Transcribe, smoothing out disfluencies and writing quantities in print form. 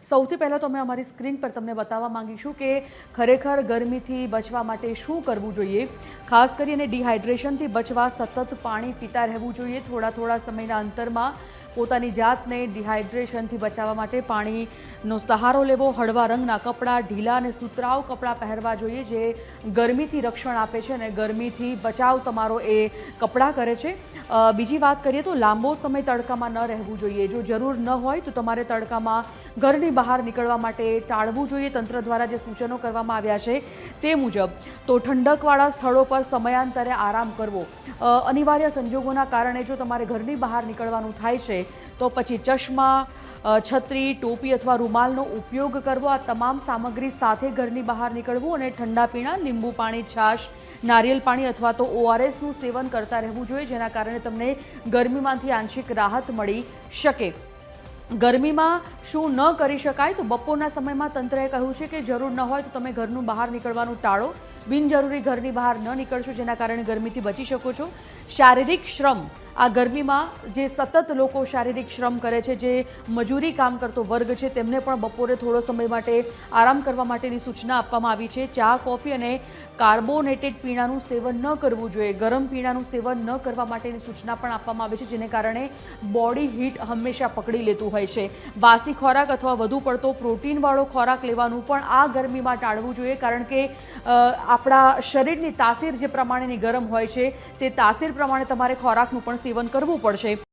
સૌથી પહેલાં તો અમે અમારી સ્ક્રીન પર તમને બતાવવા માંગીશું કે ખરેખર ગરમીથી બચવા માટે શું કરવું જોઈએ। ખાસ કરીને ડિહાઇડ્રેશનથી બચવા સતત પાણી પીતા રહેવું જોઈએ। થોડા સમયના અંતરમાં પોતાની જાતને ડિહાઇડ્રેશનથી બચાવવા માટે પાણીનો સહારો લેવો। હળવા રંગના કપડાં, ઢીલા અને સુતરાઉ કપડાં પહેરવા જોઈએ જે ગરમીથી રક્ષણ આપે છે અને ગરમીથી બચાવ તમારો એ કપડાં કરે છે। બીજી વાત કરીએ તો લાંબો સમય તડકામાં ન રહેવું જોઈએ। જો જરૂર ન હોય તો તમારે તડકામાં ઘરની બહાર નીકળવા માટે ટાળવું જોઈએ। તંત્ર દ્વારા જે સૂચનો કરવામાં આવ્યા છે તે મુજબ તો ઠંડકવાળા સ્થળો પર સમયાંતરે આરામ કરવો। અનિવાર્ય સંજોગોના કારણે જો તમારે ઘરની બહાર નીકળવાનું થાય છે તો પછી ચશ્મા, છત્રી, ટોપી અથવા રૂમાલનો ઉપયોગ કરવો। આ તમામ સામગ્રી સાથે ઘરની બહાર નીકળવું અને ઠંડા પીણા, લીંબુ પાણી, છાશ, નારિયેલ પાણી અથવા તો ORSનું સેવન કરતા રહેવું જોઈએ જેના કારણે તમને ગરમીમાંથી આંશિક રાહત મળી શકે। ગરમીમાં શું ન કરી શકાય તો બપોરના સમયમાં તંત્રએ કહ્યું છે કે જરૂર ન હોય તો તમે ઘરનું બહાર નીકળવાનું ટાળો। બિનજરૂરી ઘરની બહાર ન નીકળશો જેના કારણે ગરમીથી બચી શકો છો। શારીરિક શ્રમ, આ ગરમીમાં જે સતત લોકો શારીરિક શ્રમ કરે છે, જે મજૂરી કામ કરતો વર્ગ છે તેમને પણ બપોરે થોડો સમય માટે આરામ કરવા માટેની સૂચના આપવામાં આવી છે। ચા, કોફી અને કાર્બોનેટેડ પીણાનું સેવન ન કરવું જોઈએ। ગરમ પીણાનું સેવન ન કરવા માટેની સૂચના પણ આપવામાં આવી છે જેને કારણે બોડી હીટ હંમેશા પકડી લેતું હોય છે। વાસી ખોરાક અથવા વધુ પડતો પ્રોટીનવાળો ખોરાક લેવાનું પણ આ ગરમીમાં ટાળવું જોઈએ કારણ કે આપણા શરીરની તાસીર જે પ્રમાણેની ગરમ હોય છે તે તાસીર પ્રમાણે તમારે ખોરાકનું પણ સેવન કરવું પડશે।